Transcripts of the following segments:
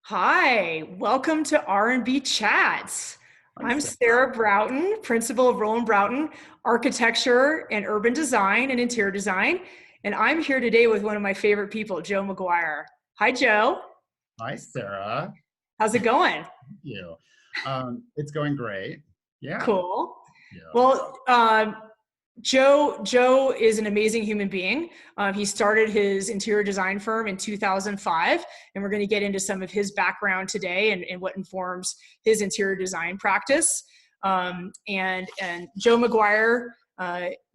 Hi, welcome to R+B Chats. Hi, I'm Sarah. Sarah Broughton, principal of Roland Broughton Architecture and Urban Design and Interior Design. And I'm here today with one of my favorite people, Joe McGuire. Hi, Joe. Hi, Sarah. How's it going? Thank you. It's going great. Yeah. Cool. Yeah. Well, Joe is an amazing human being. He started his interior design firm in 2005, and we're going to get into some of his background today and what informs his interior design practice. And Joe McGuire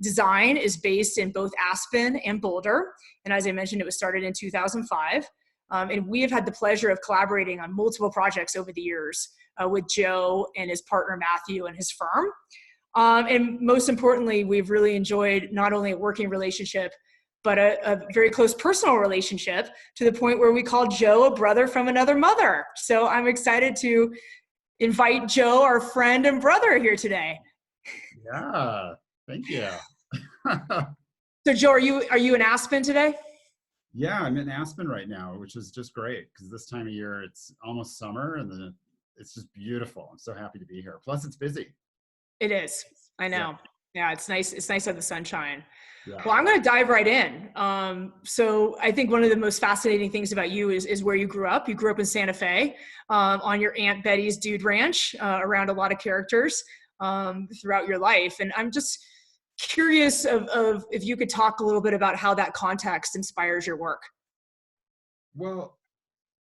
Design is based in both Aspen and Boulder. And as I mentioned, it was started in 2005. And we have had the pleasure of collaborating on multiple projects over the years with Joe and his partner Matthew and his firm. And most importantly, we've really enjoyed not only a working relationship, but a very close personal relationship to the point where we call Joe a brother from another mother. So I'm excited to invite Joe, our friend and brother, here today. Yeah. Thank you. So Joe, are you in Aspen today? Yeah, I'm in Aspen right now, which is just great because this time of year it's almost summer and it's just beautiful. I'm so happy to be here. Plus, it's busy. It is. I Yeah. know. Yeah, it's nice. It's nice to have the sunshine. Yeah. Well, I'm going to dive right in. So I think one of the most fascinating things about you is where you grew up. You grew up in Santa Fe on your Aunt Betty's Dude Ranch around a lot of characters throughout your life. And I'm just curious of if you could talk a little bit about how that context inspires your work. Well,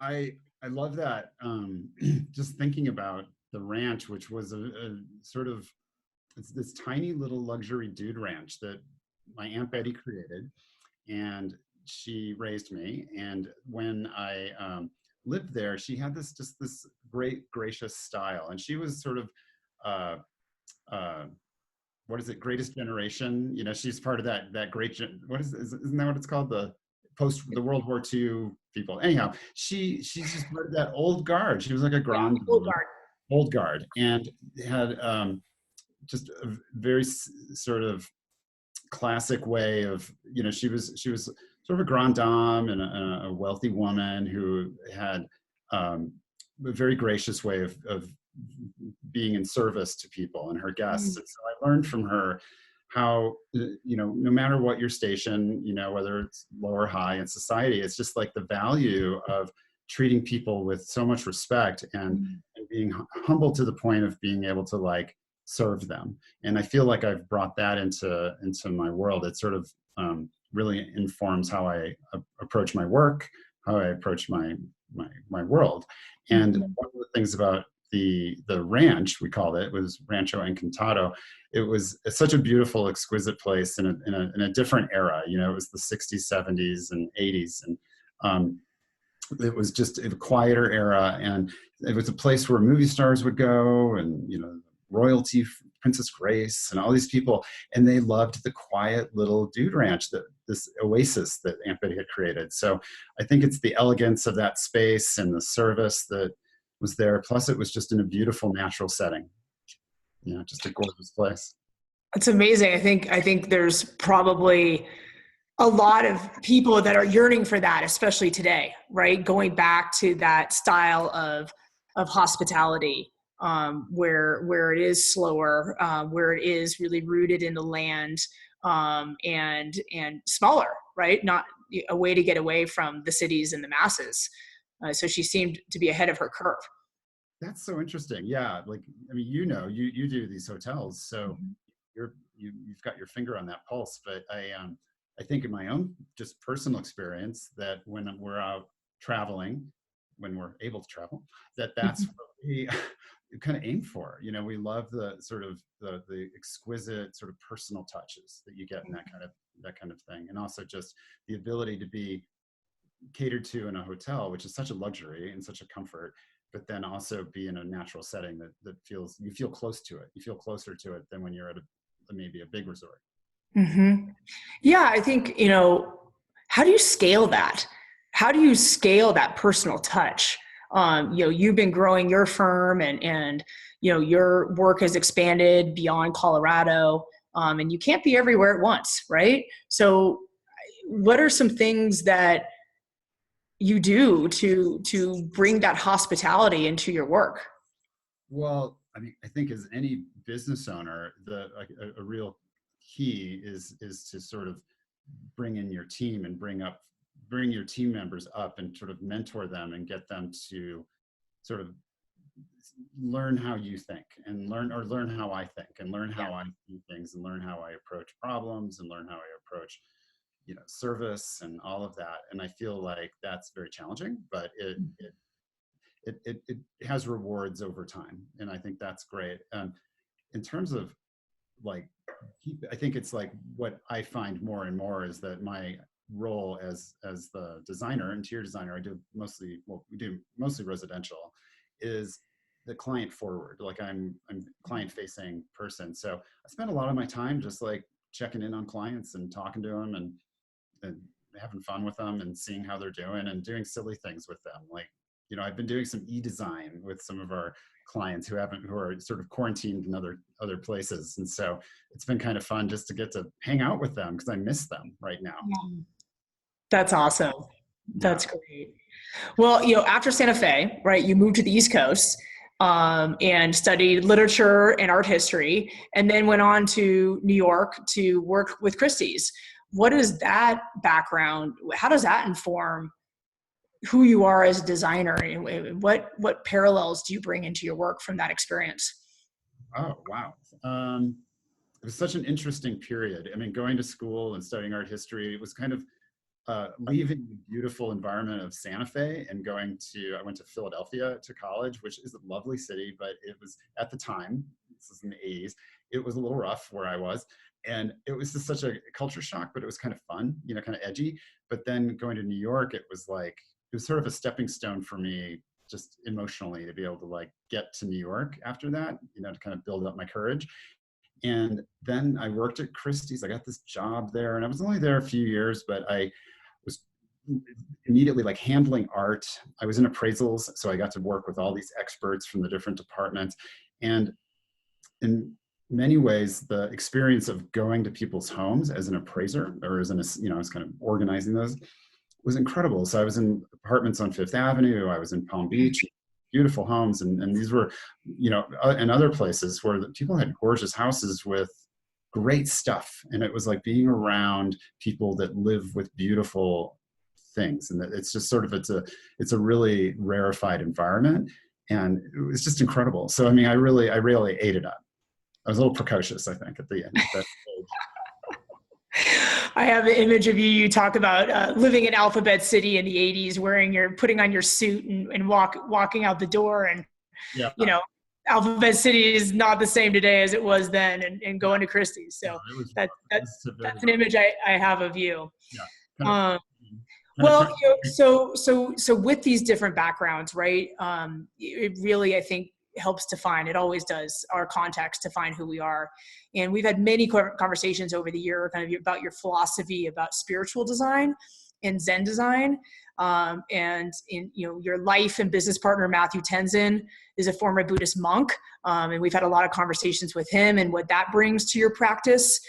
I love that. Just thinking about the ranch, which was a sort of it's this tiny little luxury dude ranch that my Aunt Betty created, and she raised me. And when I lived there, she had this great gracious style, and she was sort of uh, uh, what is it, greatest generation? You know, she's part of that what isn't that what it's called, the post the World War II people? Anyhow, she's just part of that old guard. She was like a Yeah, grand old guard. old guard, and had just a very sort of classic way of, you know, she was sort of a grande dame and a wealthy woman who had a very gracious way of being in service to people and her guests. Mm, And so I learned from her how, you know, no matter what your station, you know, whether it's low or high in society, it's just like the value of treating people with so much respect mm, and being humble to the point of being able to like serve them. And I feel like I've brought that into my world. It sort of really informs how I approach my work, how I approach my world. And mhm. one of the things about the ranch, we called it was Rancho Encantado. It was such a beautiful, exquisite place in a different era. You know, it was the 60s, 70s, and 80s, and it was just a quieter era, and it was a place where movie stars would go, and, you know, royalty, Princess Grace, and all these people, and they loved the quiet little dude ranch, that this oasis that Aunt Betty had created. So I think it's the elegance of that space and the service that was there. Plus, it was just in a beautiful natural setting. You know, just a gorgeous place. It's amazing. I think there's probably a lot of people that are yearning for that, especially today, right? Going back to that style of hospitality, where it is slower, where it is really rooted in the land, and smaller, right? Not a way to get away from the cities and the masses. So she seemed to be ahead of her curve. That's so interesting. Yeah, like, I mean, you know, you do these hotels, so you've got your finger on that pulse. But I think in my own just personal experience that when we're out traveling, when we're able to travel, that's what we kind of aim for. You know, we love the sort of the exquisite sort of personal touches that you get in that kind of thing, and also just the ability to be catered to in a hotel, which is such a luxury and such a comfort, but then also be in a natural setting that feels, you feel close to it. You feel closer to it than when you're at maybe a big resort. Hmm. Yeah, I think, how do you scale that? How do you scale that personal touch? You've been growing your firm and your work has expanded beyond Colorado, and you can't be everywhere at once, right? So what are some things that you do to bring that hospitality into your work? Well, I mean, I think as any business owner, a real key is to sort of bring in your team and bring your team members up and sort of mentor them and get them to sort of learn how you think and learn how I think and learn how I do things and learn how I approach problems and learn how I approach, service and all of that. And I feel like that's very challenging, but it has rewards over time. And I think that's great. In terms of like, I think it's like what I find more and more is that my role as the designer, interior designer, we do mostly residential, is the client forward. Like I'm client facing person. So I spend a lot of my time just like checking in on clients and talking to them and having fun with them and seeing how they're doing and doing silly things with them. Like, I've been doing some e-design with some of our clients who are sort of quarantined in other places. And so it's been kind of fun just to get to hang out with them because I miss them right now. Yeah. That's awesome. Yeah. That's great. Well, after Santa Fe, right, you moved to the East Coast, and studied literature and art history, and then went on to New York to work with Christie's. What is that background? How does that inform who you are as a designer? And what parallels do you bring into your work from that experience? Oh, wow. It was such an interesting period. I mean, going to school and studying art history, it was kind of leaving the beautiful environment of Santa Fe and I went to Philadelphia to college, which is a lovely city, but it was at the time, this is in the 80s, it was a little rough where I was. And it was just such a culture shock, but it was kind of fun, kind of edgy. But then going to New York, it was sort of a stepping stone for me, just emotionally, to be able to like get to New York after that, to kind of build up my courage. And then I worked at Christie's. I got this job there, and I was only there a few years, but I was immediately like handling art. I was in appraisals, so I got to work with all these experts from the different departments. And in many ways, the experience of going to people's homes as an appraiser, or as I was kind of organizing those, was incredible. So I was in apartments on Fifth Avenue. I was in Palm Beach, beautiful homes. And these were, and other places where the people had gorgeous houses with great stuff. And it was like being around people that live with beautiful things. And it's just sort of, it's a really rarefied environment. And it was just incredible. So, I mean, I really ate it up. I was a little precocious, I think, at the end. I have the image of you. You talk about living in Alphabet City in the '80s, putting on your suit and walking out the door, and yeah. Alphabet City is not the same today as it was then, and going to Christie's. So that's an image I have of you. Yeah. Well, so with these different backgrounds, right? It really, I think, helps define, it always does, our context, to find who we are. And we've had many conversations over the year kind of about your philosophy about spiritual design and Zen design. And your life and business partner, Matthew Tenzin, is a former Buddhist monk. And we've had a lot of conversations with him and what that brings to your practice.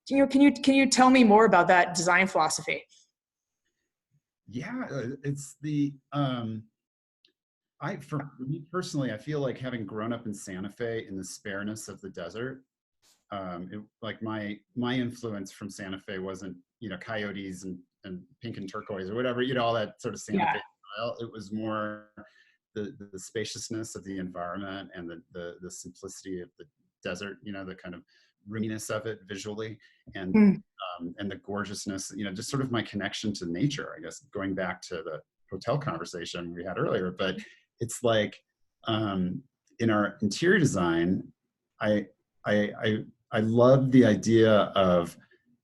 Can you tell me more about that design philosophy? Yeah, it's for me personally, I feel like having grown up in Santa Fe in the spareness of the desert, like my influence from Santa Fe wasn't, coyotes and pink and turquoise or whatever, all that sort of Santa Fe style. It was more the spaciousness of the environment and the simplicity of the desert, the kind of roominess of it visually, and the gorgeousness, just sort of my connection to nature, I guess, going back to the hotel conversation we had earlier. But it's like, in our interior design, I love the idea of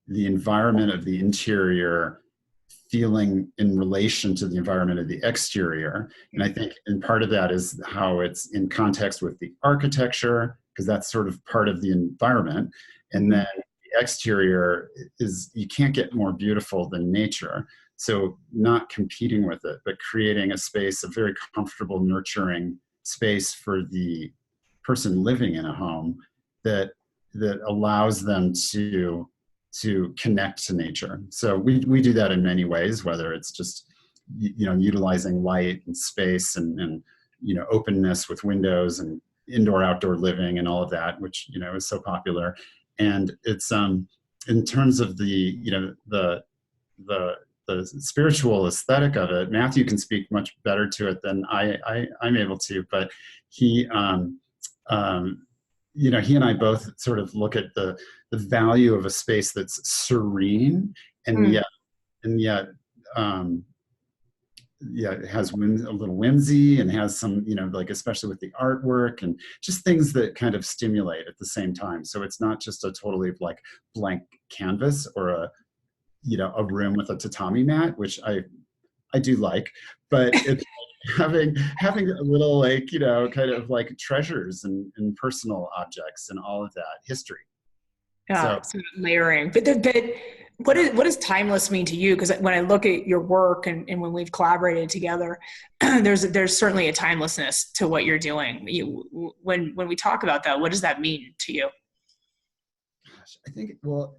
the environment of the interior feeling in relation to the environment of the exterior. And I think, and part of that is how it's in context with the architecture, because that's sort of part of the environment. And then the exterior is, you can't get more beautiful than nature. So not competing with it, but creating a space, a very comfortable, nurturing space for the person living in a home that allows them to connect to nature. So we do that in many ways, whether it's just utilizing light and space and openness with windows and indoor outdoor living and all of that, which is so popular. And it's in terms of the the spiritual aesthetic of it, Matthew can speak much better to it than I'm able to. But he he and I both sort of look at the value of a space that's serene and Mm. yet it has a little whimsy and has some, like especially with the artwork and just things that kind of stimulate at the same time. So it's not just a totally like blank canvas or a room with a tatami mat, which I do like, but it's having a little like, kind of like treasures and personal objects and all of that history. Yeah, So sort of layering. But what does timeless mean to you? Because when I look at your work and when we've collaborated together, there's certainly a timelessness to what you're doing. When we talk about that, what does that mean to you? gosh, I think, well,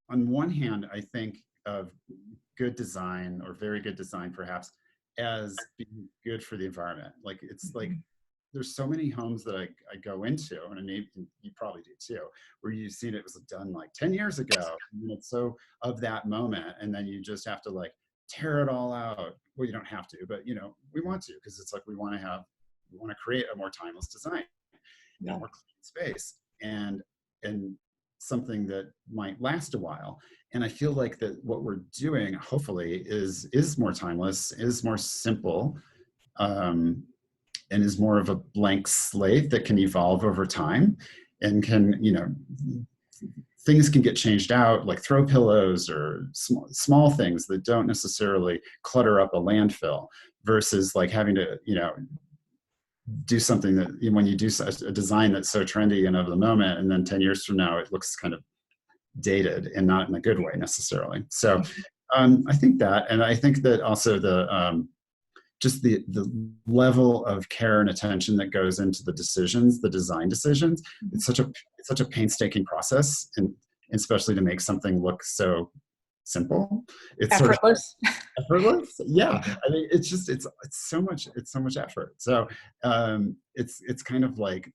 on one hand, I think of good design or very good design perhaps as being good for the environment. Like it's like there's so many homes that I go into, and maybe you probably do too, where you've seen it was done like 10 years ago. And it's so of that moment, and then you just have to like tear it all out. Well, you don't have to, but we want to, because it's like we want to create a more timeless design and a Yeah. more clean space and something that might last a while. And I feel like that what we're doing, hopefully, is more timeless, is more simple, and is more of a blank slate that can evolve over time and can, things can get changed out, like throw pillows or small things that don't necessarily clutter up a landfill, versus like having to, do something that when you do a design that's so trendy and of the moment, and then 10 years from now, it looks kind of dated and not in a good way necessarily. So I think that, and I think that also the just the level of care and attention that goes into the decisions, the design decisions. It's such a painstaking process, and especially to make something look so simple. It's sort of Effortless. effortless. Yeah, I mean, it's so much effort. So it's kind of like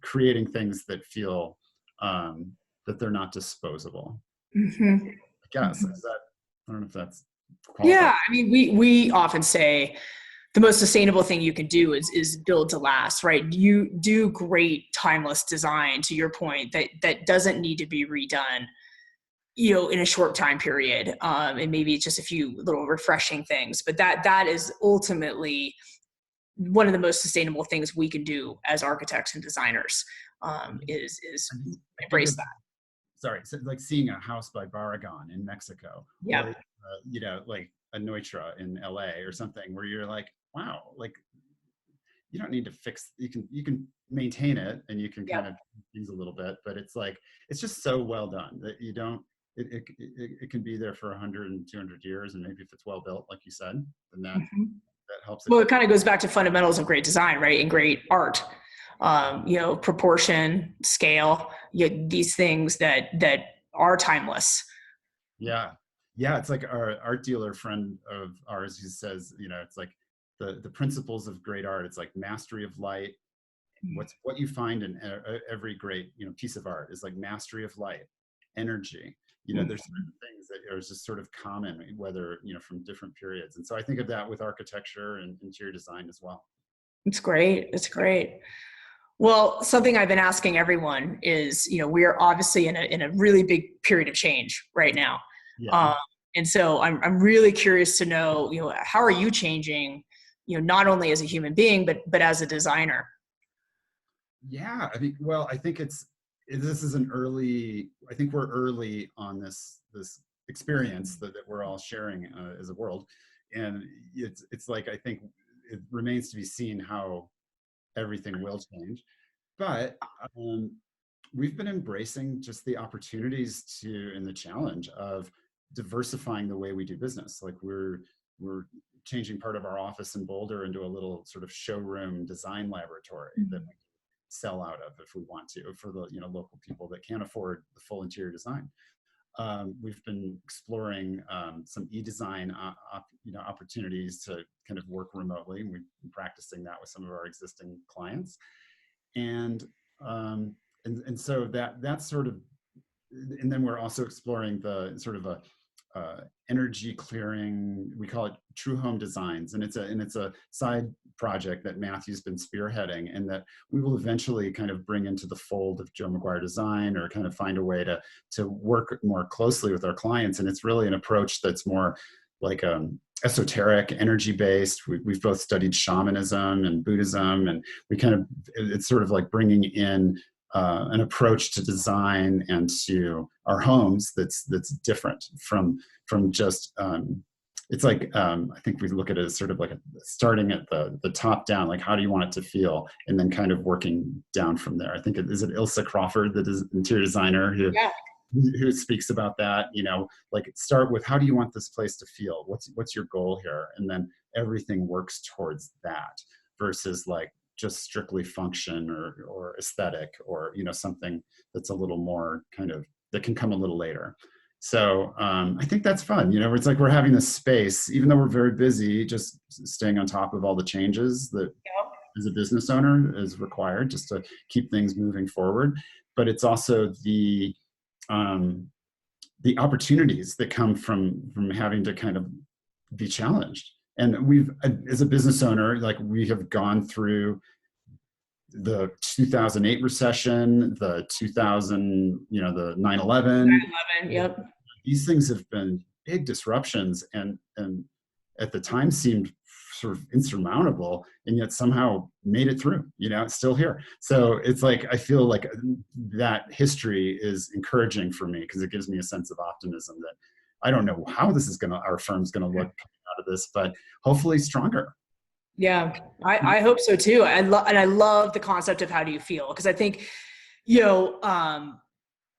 creating things that feel that they're not disposable. Mm-hmm. I guess is that, I don't know if that's qualified. Yeah, I mean, we often say the most sustainable thing you can do is build to last, right? You do great timeless design, to your point, that doesn't need to be redone, in a short time period. And maybe it's just a few little refreshing things, but that is ultimately one of the most sustainable things we can do as architects and designers, is I think embrace of, that. sorry, so like seeing a house by Barragan in Mexico, Yeah. or like a Neutra in LA or something, where you're like, wow, like you don't need to fix, you can maintain it, and you can kind Yeah. of things a little bit, but it's like it's just so well done that you don't, it can be there for 100 and 200 years, and maybe if it's well built, like you said, then that helps it. Well, it kind of goes back to fundamentals of great design, right? And great art. Proportion, scale, these things that are timeless. Yeah. Yeah. It's like our art dealer friend of ours who says, it's like the principles of great art. It's like mastery of light. What you find in every great, piece of art is like mastery of light, energy. There's certain things that are just sort of common, whether, from different periods. And so I think of that with architecture and interior design as well. It's great. It's great. Well, something I've been asking everyone is, we are obviously in a really big period of change right now. Yeah. Um, and so I'm really curious to know, how are you changing, not only as a human being, but as a designer? Yeah, I think this is I think we're early on this experience that we're all sharing as a world, and it's like I think it remains to be seen how everything will change, but we've been embracing just the opportunities and the challenge of diversifying the way we do business. Like we're changing part of our office in Boulder into a little sort of showroom design laboratory that sell out of if we want to, for the local people that can't afford the full interior design. we've been exploring some e-design opportunities to kind of work remotely. And we've been practicing that with some of our existing clients. And so that's sort of, and then we're also exploring the sort of a energy clearing, we call it True Home Designs, and it's a side project that Matthew's been spearheading, and that we will eventually kind of bring into the fold of Joe McGuire Design, or kind of find a way to work more closely with our clients. And it's really an approach that's more like esoteric, energy based. We've both studied shamanism and Buddhism, and it's sort of like bringing in an approach to design and to our homes that's different from just it's like I think we look at it as sort of like starting at the top down, like how do you want it to feel, and then kind of working down from there. I think is it Ilsa Crawford, the interior designer, who speaks about that, like start with how do you want this place to feel? What's your goal here? And then everything works towards that, versus like just strictly function or aesthetic, or something that's a little more kind of, that can come a little later. So I think that's fun. It's like we're having this space, even though we're very busy, just staying on top of all the changes that as a business owner is required just to keep things moving forward. But it's also the opportunities that come from having to kind of be challenged. And we've, as a business owner, like we have gone through the 2008 recession, the 2000, the 9/11. 9/11, yep. These things have been big disruptions, and at the time seemed sort of insurmountable, and yet somehow made it through. It's still here. So it's like I feel like that history is encouraging for me, because it gives me a sense of optimism that I don't know how our firm's gonna look out of this, but hopefully stronger. Yeah, I hope so too. And I love the concept of how do you feel, because I think,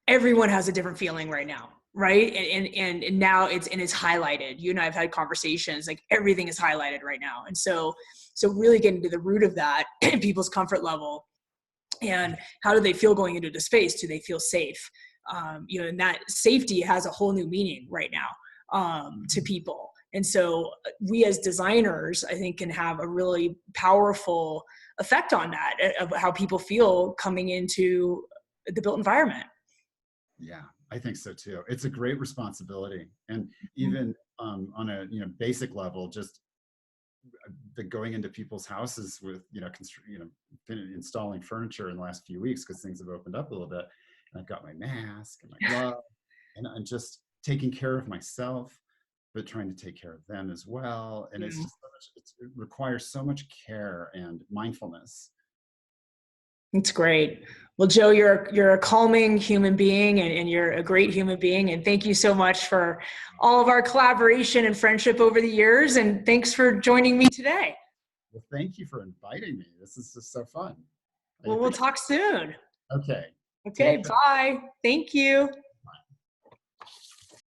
everyone has a different feeling right now, right? And now it's highlighted. You and I have had conversations, like everything is highlighted right now. And so really getting to the root of that, people's comfort level, and how do they feel going into the space? Do they feel safe? And that safety has a whole new meaning right now to people. And so we as designers, I think, can have a really powerful effect on that, of how people feel coming into the built environment. Yeah, I think so too. It's a great responsibility. And even on a basic level, just going into people's houses with installing furniture in the last few weeks, because things have opened up a little bit, and I've got my mask and my glove, and I'm just taking care of myself, but trying to take care of them as well. And it's just it requires so much care and mindfulness. It's great. Well, Joe, you're a calming human being, and you're a great human being. And thank you so much for all of our collaboration and friendship over the years. And thanks for joining me today. Well, thank you for inviting me. This is just so fun. Well, we'll talk soon. Okay. Okay, bye. Thank you.